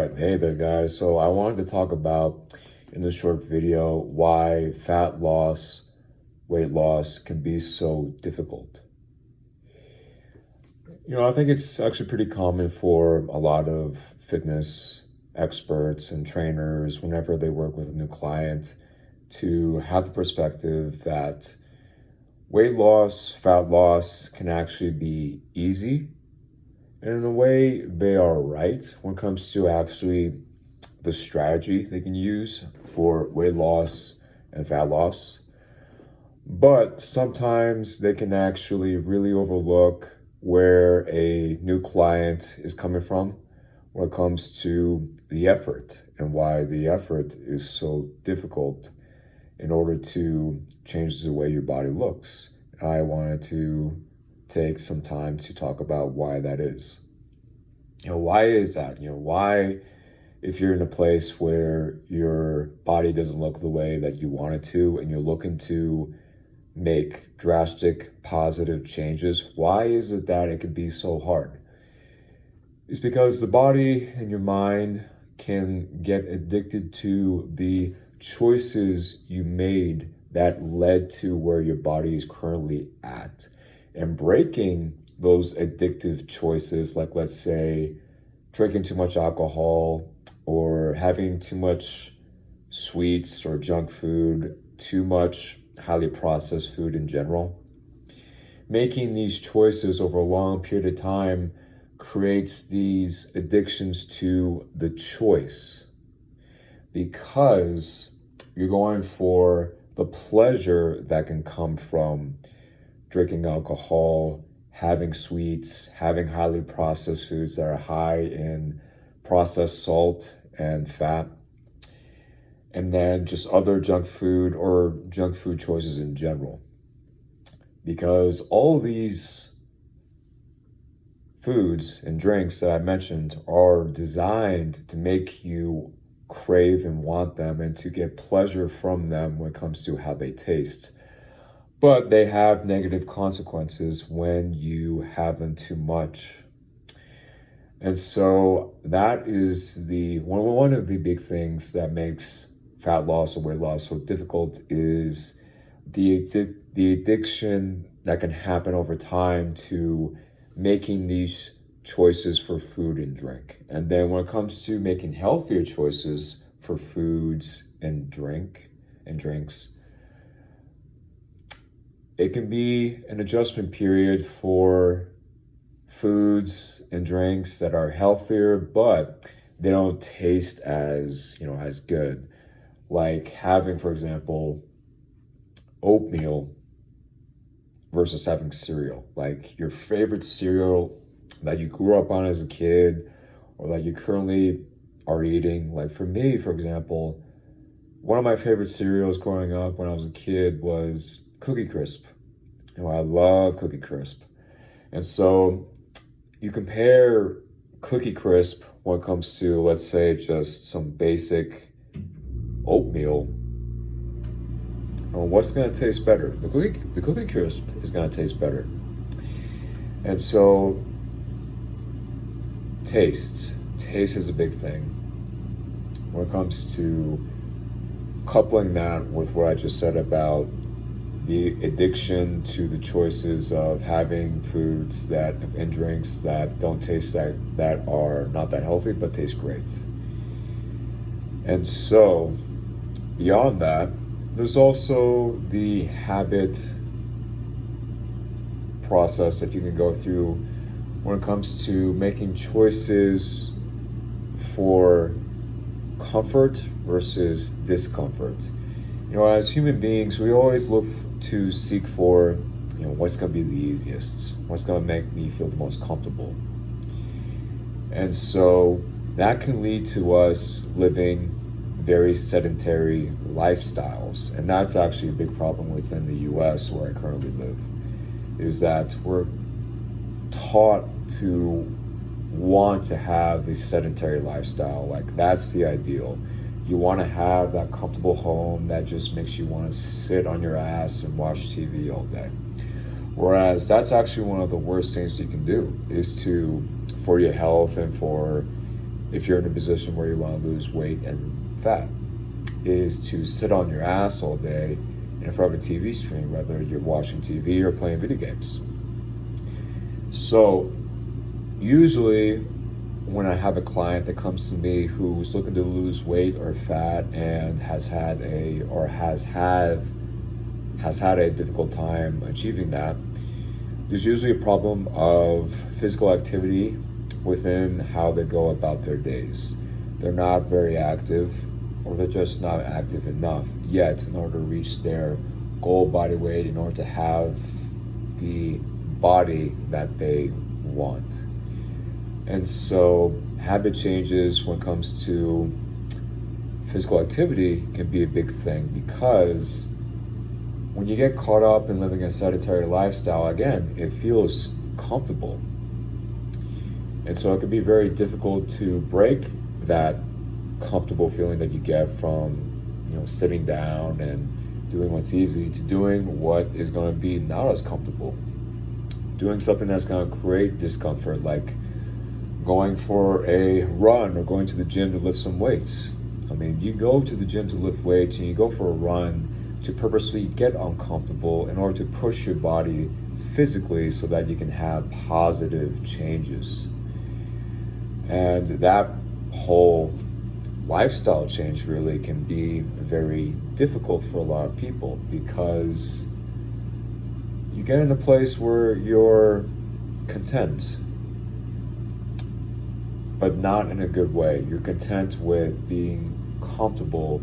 Right, hey there, guys. So I wanted to talk about in this short video why fat loss, weight loss can be so difficult. I think it's actually pretty common for a lot of fitness experts and trainers whenever they work with a new client to have the perspective that weight loss, fat loss can actually be easy. And in a way, they are right when it comes to actually the strategy they can use for weight loss and fat loss. But sometimes they can actually really overlook where a new client is coming from when it comes to the effort and why the effort is so difficult in order to change the way your body looks. I wanted to take some time to talk about why that is. Why is that? Why, if you're in a place where your body doesn't look the way that you want it to and you're looking to make drastic positive changes, why is it that it can be so hard? It's because the body and your mind can get addicted to the choices you made that led to where your body is currently at. And breaking those addictive choices, like let's say drinking too much alcohol or having too much sweets or junk food, too much highly processed food in general. Making these choices over a long period of time creates these addictions to the choice because you're going for the pleasure that can come from drinking alcohol, having sweets, having highly processed foods that are high in processed salt and fat, and then just other junk food or junk food choices in general. Because all these foods and drinks that I mentioned are designed to make you crave and want them and to get pleasure from them when it comes to how they taste. But they have negative consequences when you have them too much. And so that is one of the big things that makes fat loss or weight loss so difficult is the addiction that can happen over time to making these choices for food and drink. And then when it comes to making healthier choices for foods and drinks, it can be an adjustment period for foods and drinks that are healthier, but they don't taste as good. Like having, for example, oatmeal versus having cereal. Like your favorite cereal that you grew up on as a kid or that you currently are eating. Like for me, for example, one of my favorite cereals growing up when I was a kid was Cookie Crisp. I love Cookie Crisp. And so you compare Cookie Crisp when it comes to, let's say, just some basic oatmeal. What's going to taste better? The Cookie Crisp is going to taste better. And so taste is a big thing when it comes to coupling that with what I just said about the addiction to the choices of having foods and drinks that don't taste that are not that healthy but taste great. And so beyond that, there's also the habit process that you can go through when it comes to making choices for comfort versus discomfort. As human beings, we always look to seek for, what's going to be the easiest, what's going to make me feel the most comfortable. And so that can lead to us living very sedentary lifestyles. And that's actually a big problem within the US where I currently live, is that we're taught to want to have a sedentary lifestyle. Like that's the ideal. You want to have that comfortable home that just makes you want to sit on your ass and watch TV all day. Whereas that's actually one of the worst things you can do is for your health and for if you're in a position where you want to lose weight and fat, is to sit on your ass all day in front of a TV screen, whether you're watching TV or playing video games. So usually when I have a client that comes to me who's looking to lose weight or fat and has had a difficult time achieving that, there's usually a problem of physical activity within how they go about their days. They're not very active, or they're just not active enough yet in order to reach their goal body weight, in order to have the body that they want. And so habit changes when it comes to physical activity can be a big thing, because when you get caught up in living a sedentary lifestyle, again, it feels comfortable. And so it can be very difficult to break that comfortable feeling that you get from, sitting down and doing what's easy to doing what is going to be not as comfortable. Doing something that's going to create discomfort, like going for a run or going to the gym to lift some weights. I mean, you go to the gym to lift weights and you go for a run to purposely get uncomfortable in order to push your body physically so that you can have positive changes. And that whole lifestyle change really can be very difficult for a lot of people, because you get in a place where you're content, but not in a good way. You're content with being comfortable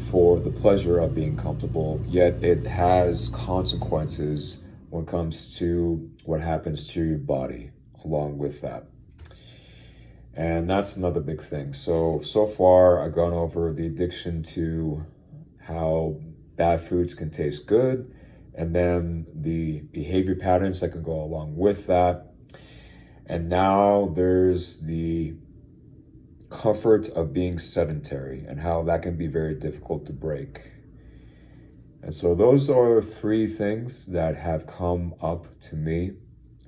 for the pleasure of being comfortable, yet it has consequences when it comes to what happens to your body along with that. And that's another big thing. So far I've gone over the addiction to how bad foods can taste good, and then the behavior patterns that can go along with that. And now there's the comfort of being sedentary and how that can be very difficult to break. And so those are three things that have come up to me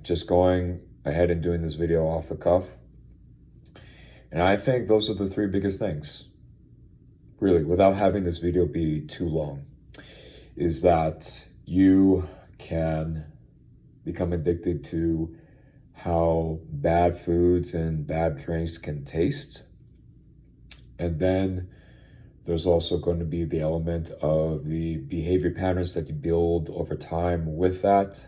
just going ahead and doing this video off the cuff. And I think those are the three biggest things, really, without having this video be too long, is that you can become addicted to how bad foods and bad drinks can taste. And then there's also going to be the element of the behavior patterns that you build over time with that.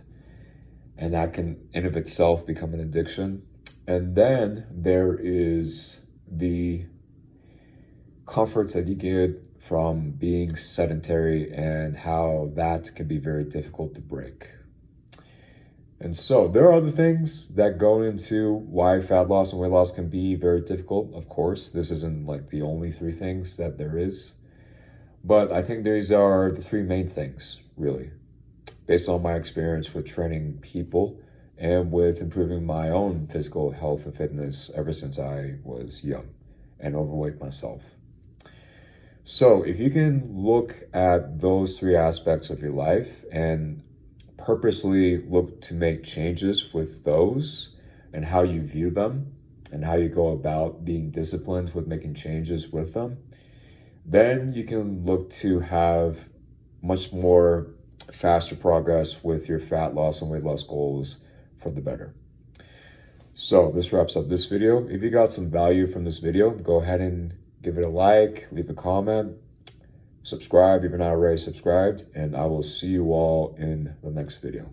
And that can, in of itself, become an addiction. And then there is the comforts that you get from being sedentary and how that can be very difficult to break. And so there are other things that go into why fat loss and weight loss can be very difficult. Of course, this isn't like the only three things that there is, but I think these are the three main things, really, based on my experience with training people and with improving my own physical health and fitness ever since I was young and overweight myself. So if you can look at those three aspects of your life and purposely look to make changes with those and how you view them and how you go about being disciplined with making changes with them, then you can look to have much more faster progress with your fat loss and weight loss goals for the better. So this wraps up this video. If you got some value from this video, go ahead and give it a like, leave a comment, subscribe if you're not already subscribed, and I will see you all in the next video.